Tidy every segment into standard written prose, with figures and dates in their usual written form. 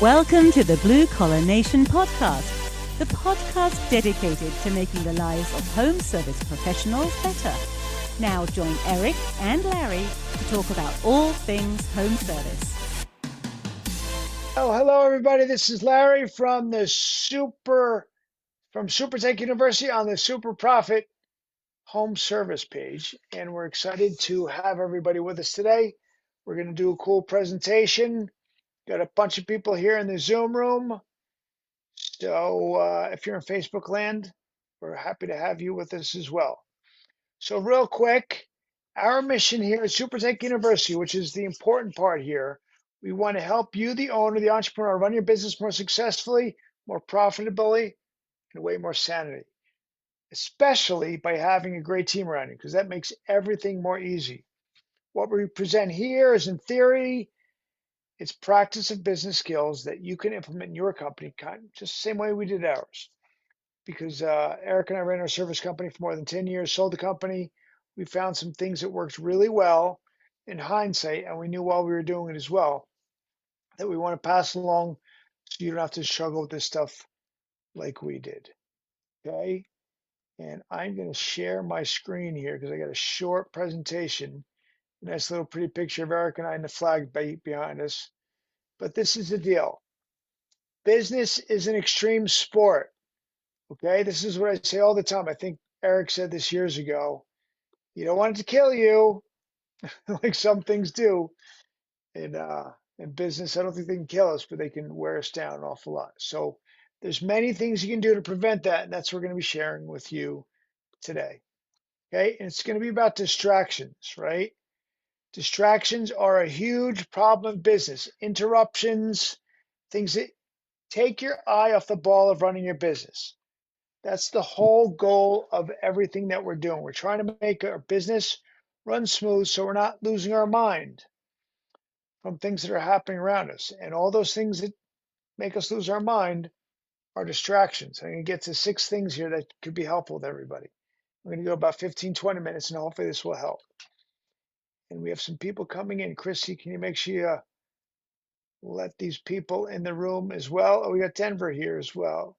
Welcome to the Blue Collar Nation podcast, the podcast dedicated to making the lives of home service professionals better. Now join Eric and Larry to talk about all things home service. Oh, hello everybody. This is Larry from SuperTech University on the Super Profit home service page, and we're excited to have everybody with us today. We're going to do a cool presentation. Got a bunch of people here in the Zoom room. So if you're in Facebook land, we're happy to have you with us as well. So real quick, our mission here at SuperTech University, which is the important part here, we want to help you, the owner, the entrepreneur, run your business more successfully, more profitably, and way more sanity, especially by having a great team around you, because that makes everything more easy. What we present here is in theory, it's practice of business skills that you can implement in your company, just the same way we did ours. Because Eric and I ran our service company for more than 10 years, sold the company. We found some things that worked really well in hindsight, and we knew while we were doing it as well that we want to pass along so you don't have to struggle with this stuff like we did. Okay. And I'm going to share my screen here because I got a short presentation. Nice little pretty picture of Eric and I in the flag behind us. But this is the deal. Business is an extreme sport. Okay. This is what I say all the time. I think Eric said this years ago. You don't want it to kill you, like some things do. In business, I don't think they can kill us, but they can wear us down an awful lot. So there's many things you can do to prevent that, and that's what we're going to be sharing with you today. Okay, and it's going to be about distractions, right? Distractions are a huge problem in business. Interruptions, things that take your eye off the ball of running your business. That's the whole goal of everything that we're doing. We're trying to make our business run smooth so we're not losing our mind from things that are happening around us. And all those things that make us lose our mind are distractions. I'm going to get to 6 things here that could be helpful to everybody. I'm going to go about 15, 20 minutes, and hopefully this will help. And we have some people coming in. Chrissy, can you make sure you let these people in the room as well? Oh, we got Denver here as well.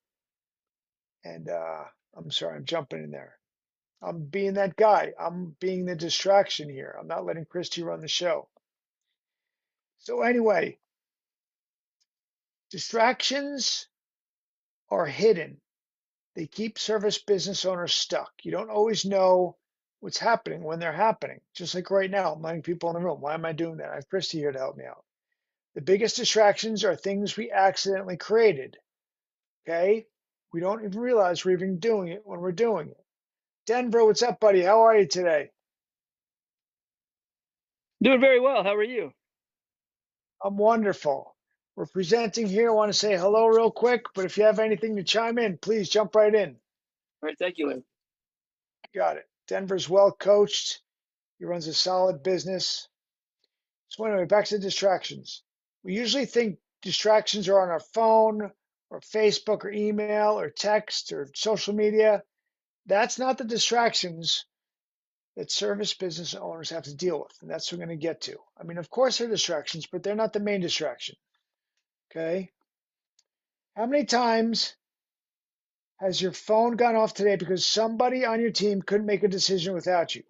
And I'm sorry, I'm jumping in there. I'm being that guy. I'm being the distraction here. I'm not letting Christy run the show. So anyway, distractions are hidden. They keep service business owners stuck. You don't always know what's happening when they're happening. Just like right now, I'm letting people in the room. Why am I doing that? I have Christy here to help me out. The biggest distractions are things we accidentally created. Okay? We don't even realize we're even doing it when we're doing it. Denver, what's up, buddy? How are you today? Doing very well. How are you? I'm wonderful. We're presenting here. I want to say hello real quick, but if you have anything to chime in, please jump right in. All right, thank you, Lynn. Got it. Denver's well coached. He runs a solid business. So anyway, back to distractions. We usually think distractions are on our phone or Facebook or email or text or social media. That's not the distractions that service business owners have to deal with. And that's what we're going to get to. I mean, of course, they're distractions, but they're not the main distraction. Okay. How many times has your phone gone off today because somebody on your team couldn't make a decision without you?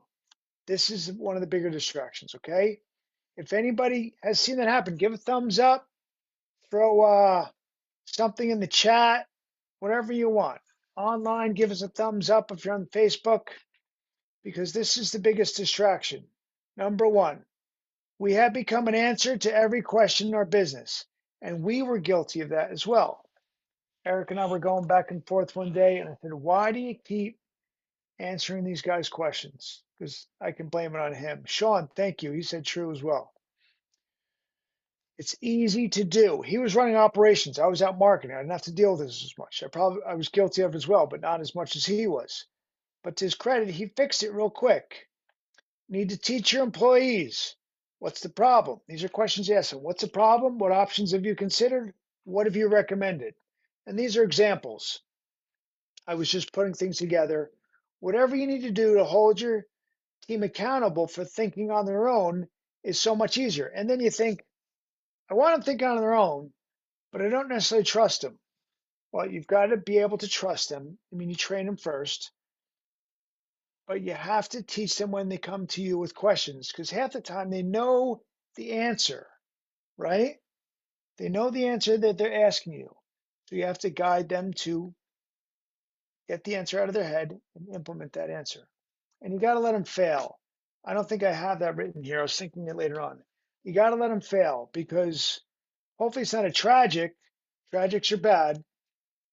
This is one of the bigger distractions. Okay. If anybody has seen that happen, give a thumbs up, throw something in the chat, whatever you want. Online, give us a thumbs up if you're on Facebook, because this is the biggest distraction. Number one, we have become an answer to every question in our business, and we were guilty of that as well. Eric and I were going back and forth one day, and I said, why do you keep answering these guys' questions? Because I can blame it on him. Sean, thank you. He said true as well. It's easy to do. He was running operations. I was out marketing. I didn't have to deal with this as much. I was guilty of it as well, but not as much as he was. But to his credit, he fixed it real quick. Need to teach your employees. What's the problem? These are questions you ask them. What's the problem? What options have you considered? What have you recommended? And these are examples. I was just putting things together. Whatever you need to do to hold your team accountable for thinking on their own is so much easier. And then you think, I want them thinking on their own, but I don't necessarily trust them. Well, you've got to be able to trust them. I mean, you train them first, but you have to teach them when they come to you with questions because half the time they know the answer, right? They know the answer that they're asking you. So you have to guide them to get the answer out of their head and implement that answer. And you got to let them fail. I don't think I have that written here. I was thinking it later on. You got to let them fail because hopefully it's not a tragic. Tragics are bad.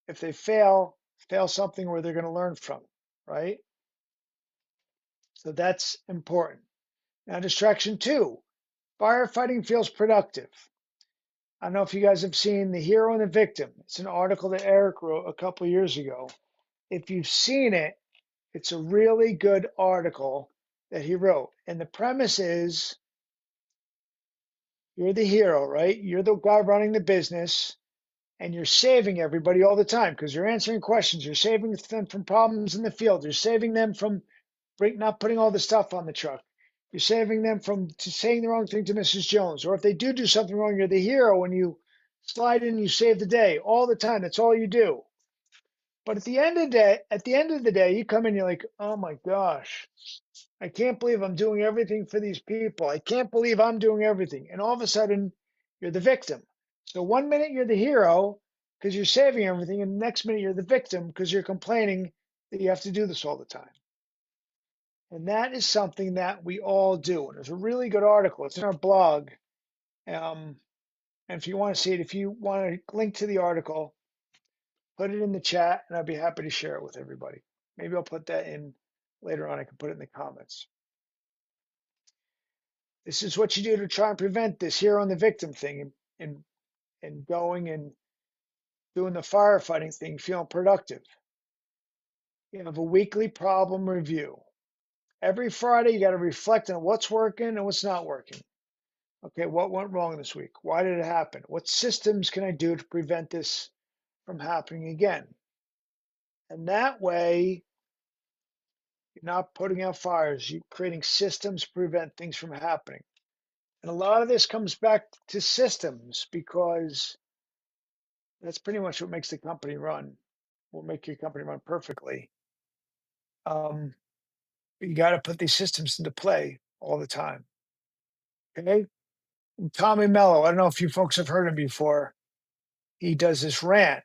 If they fail, fail something where they're going to learn from, right? So that's important. Now, distraction two, firefighting feels productive. I don't know if you guys have seen The Hero and the Victim. It's an article that Eric wrote a couple years ago. If you've seen it, it's a really good article that he wrote. And the premise is you're the hero, right? You're the guy running the business and you're saving everybody all the time because you're answering questions. You're saving them from problems in the field. You're saving them from not putting all the stuff on the truck. You're saving them from saying the wrong thing to Mrs. Jones. Or if they do something wrong, you're the hero and you slide in and you save the day all the time. That's all you do. But at the end of the day, you come in, you're like, oh my gosh, I can't believe I'm doing everything for these people. I can't believe I'm doing everything. And all of a sudden, you're the victim. So 1 minute you're the hero because you're saving everything, and the next minute you're the victim because you're complaining that you have to do this all the time. And that is something that we all do. And there's a really good article. It's in our blog. And if you want to see it, if you want to link to the article, put it in the chat and I'd be happy to share it with everybody. Maybe I'll put that in later on. I can put it in the comments. This is what you do to try and prevent this hero and the victim thing and going and doing the firefighting thing, feeling productive. You have a weekly problem review. Every Friday, you got to reflect on what's working and what's not working. Okay, what went wrong this week? Why did it happen? What systems can I do to prevent this from happening again? And that way, you're not putting out fires. You're creating systems to prevent things from happening. And a lot of this comes back to systems because that's pretty much what makes the company run. Will make your company run perfectly. You got to put these systems into play all the time. Okay. And Tommy Mello, I don't know if you folks have heard him before. He does this rant.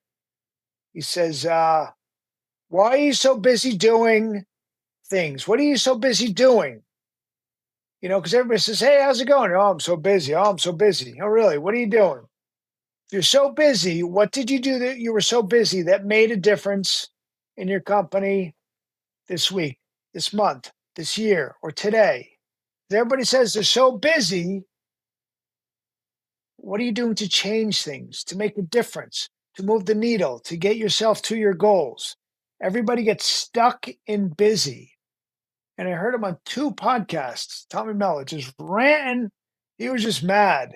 He says, why are you so busy doing things? What are you so busy doing? You know, because everybody says, hey, how's it going? Oh, I'm so busy. Oh, I'm so busy. Oh, really? What are you doing? If you're so busy, what did you do that you were so busy that made a difference in your company this week, this month, this year, or today? Everybody says they're so busy. What are you doing to change things, to make a difference, to move the needle, to get yourself to your goals? Everybody gets stuck in busy. And I heard him on 2 podcasts, Tommy Mello, just ranting. He was just mad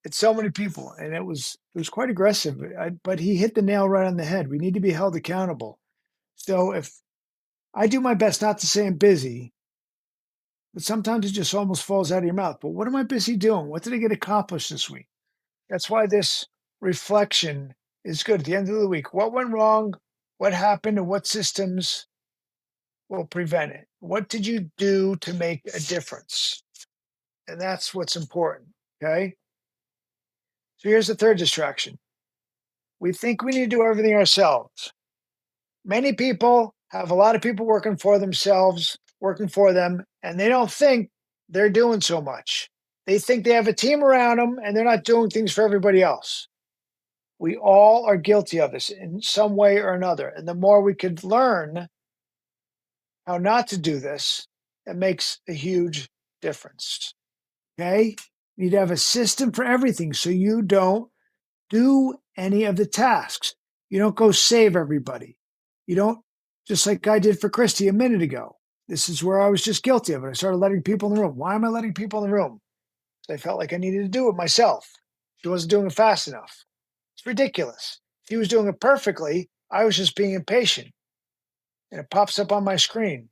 at so many people. And it was quite aggressive, but he hit the nail right on the head. We need to be held accountable. So if I do my best not to say I'm busy, but sometimes it just almost falls out of your mouth. But what am I busy doing? What did I get accomplished this week? That's why this reflection is good at the end of the week. What went wrong? What happened? And what systems will prevent it? What did you do to make a difference? And that's what's important. Okay. So here's the third distraction. We think we need to do everything ourselves. Many people have a lot of people working for themselves, working for them, and they don't think they're doing so much. They think they have a team around them and they're not doing things for everybody else. We all are guilty of this in some way or another. And the more we could learn how not to do this, it makes a huge difference. Okay? You need to have a system for everything so you don't do any of the tasks. You don't go save everybody. You don't, just like I did for Christy a minute ago. This is where I was just guilty of it. I started letting people in the room. Why am I letting people in the room? I felt like I needed to do it myself. She wasn't doing it fast enough. It's ridiculous. She was doing it perfectly. I was just being impatient. And it pops up on my screen.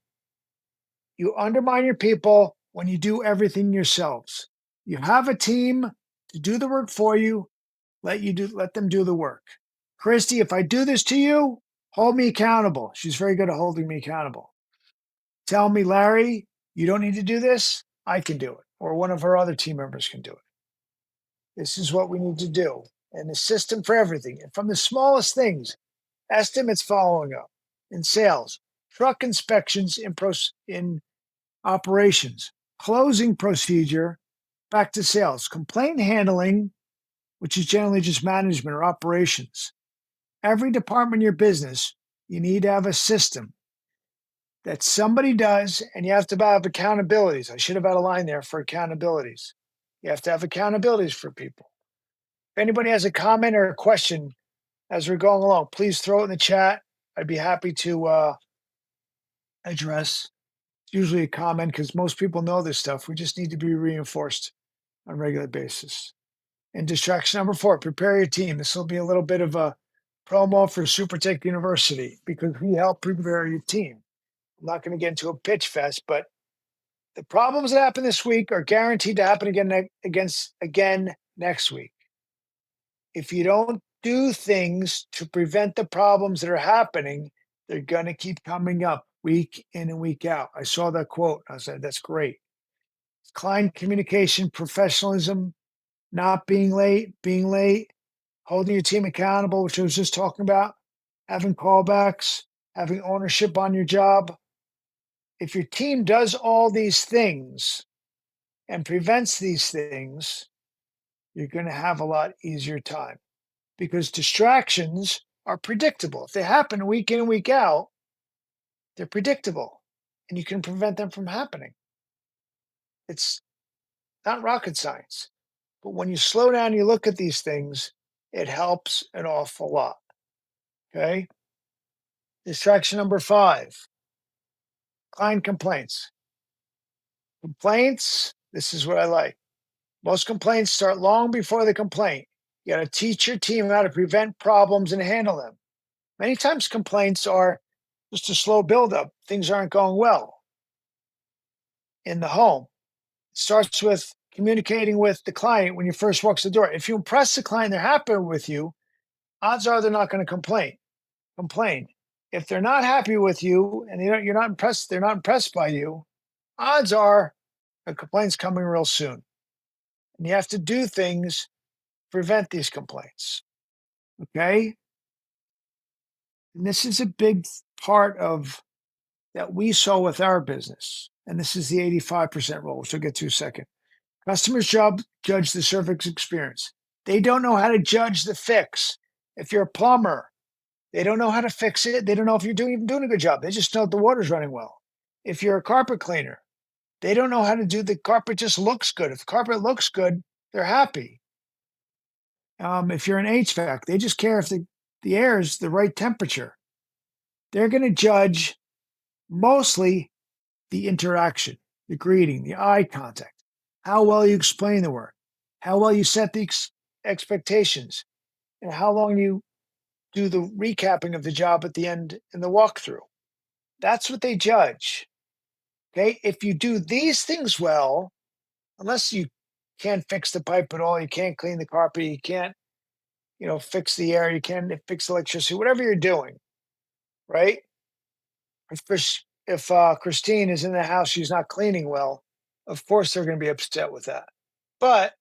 You undermine your people when you do everything yourselves. You have a team to do the work for you. let them do the work. Christy, if I do this to you, hold me accountable. She's very good at holding me accountable. Tell me, Larry, you don't need to do this. I can do it. Or one of her other team members can do it. This is what we need to do. And the system for everything. And from the smallest things, estimates following up in sales, truck inspections in operations, closing procedure, back to sales, complaint handling, which is generally just management or operations. Every department in your business, you need to have a system that somebody does, and you have to have accountabilities. I should have had a line there for accountabilities. You have to have accountabilities for people. If anybody has a comment or a question as we're going along, please throw it in the chat. I'd be happy to address. It's usually a comment because most people know this stuff. We just need to be reinforced on a regular basis. And distraction number 4, prepare your team. This will be a little bit of a promo for SuperTech University because we help prepare your team. I'm not going to get into a pitch fest, but the problems that happen this week are guaranteed to happen again next week. If you don't do things to prevent the problems that are happening, they're going to keep coming up week in and week out. I saw that quote. I said, that's great. Client communication, professionalism, not being late, holding your team accountable, which I was just talking about, having callbacks, having ownership on your job. If your team does all these things and prevents these things, you're going to have a lot easier time because distractions are predictable. If they happen week in and week out, they're predictable and you can prevent them from happening. It's not rocket science, but when you slow down, you look at these things, it helps an awful lot. Okay. Distraction number 5, client complaints. Complaints, this is what I like. Most complaints start long before the complaint. You got to teach your team how to prevent problems and handle them. Many times complaints are just a slow buildup. Things aren't going well in the home. It starts with communicating with the client when you first walk the door. If you impress the client, they're happy with you, odds are they're not going to complain. If they're not happy with you and you're not impressed, they're not impressed by you, odds are a complaint's coming real soon. And you have to do things to prevent these complaints. Okay? And this is a big part of that we saw with our business. And this is the 85% rule, which I'll get to in a second. Customers judge the service experience. They don't know how to judge the fix. If you're a plumber, they don't know how to fix it. They don't know if you're even doing a good job. They just know the water's running well. If you're a carpet cleaner, they don't know how to do the carpet just looks good. If the carpet looks good, they're happy. If you're an HVAC, they just care if the air is the right temperature. They're going to judge mostly the interaction, the greeting, the eye contact, how well you explain the work, how well you set the expectations, and how long you do the recapping of the job at the end in the walkthrough. That's what they judge. Okay, if you do these things well, unless you can't fix the pipe at all, you can't clean the carpet, you can't, fix the air, you can't fix electricity, whatever you're doing, right? If Christine is in the house, she's not cleaning well, of course they're going to be upset with that. But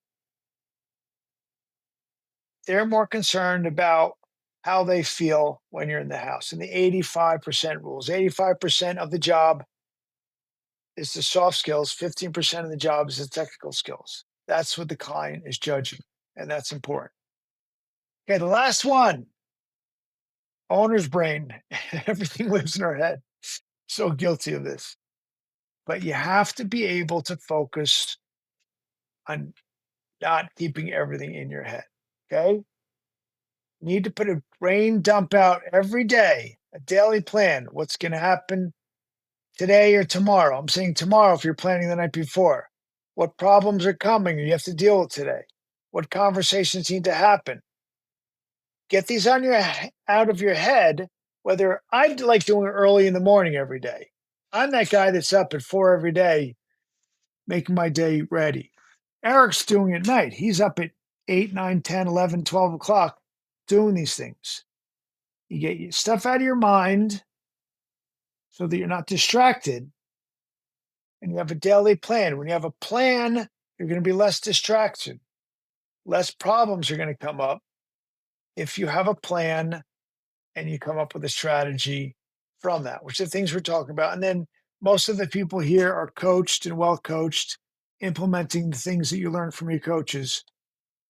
they're more concerned about how they feel when you're in the house. And the 85% rules, 85% of the job is the soft skills, 15% of the job is the technical skills. That's what the client is judging, and that's important. Okay, the last one, owner's brain. Everything lives in our head. So guilty of this. But you have to be able to focus on not keeping everything in your head, okay? You need to put a brain dump out every day, a daily plan. What's going to happen today or tomorrow? I'm saying tomorrow if you're planning the night before. What problems are coming you have to deal with today? What conversations need to happen? Get these out of your head, whether I like doing it early in the morning every day. I'm that guy that's up at 4 every day, making my day ready. Eric's doing it at night. He's up at 8, 9, 10, 11, 12 o'clock doing these things. You get your stuff out of your mind so that you're not distracted, and you have a daily plan. When you have a plan, you're going to be less distraction, less problems are going to come up if you have a plan and you come up with a strategy from that, which are the things we're talking about. And then most of the people here are coached and well coached, implementing the things that you learn from your coaches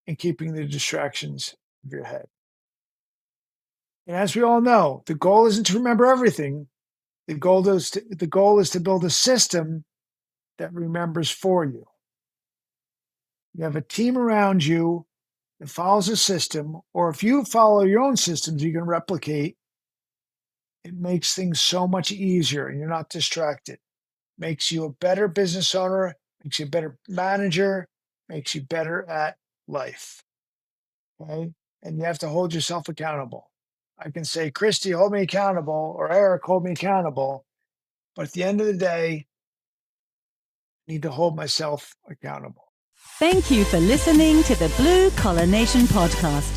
and keeping the distractions of your head. And as we all know, the goal isn't to remember everything. The goal is to build a system that remembers for you. You have a team around you that follows a system, or if you follow your own systems, you can replicate. It makes things so much easier and you're not distracted. Makes you a better business owner, makes you a better manager, makes you better at life. Okay? And you have to hold yourself accountable. I can say, Christy, hold me accountable, or Eric, hold me accountable. But at the end of the day, I need to hold myself accountable. Thank you for listening to the Blue Collar Nation podcast.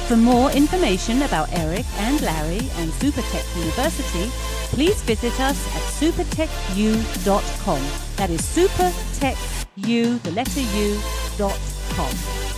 For more information about Eric and Larry and Supertech University, please visit us at supertechu.com. That is supertechu.com.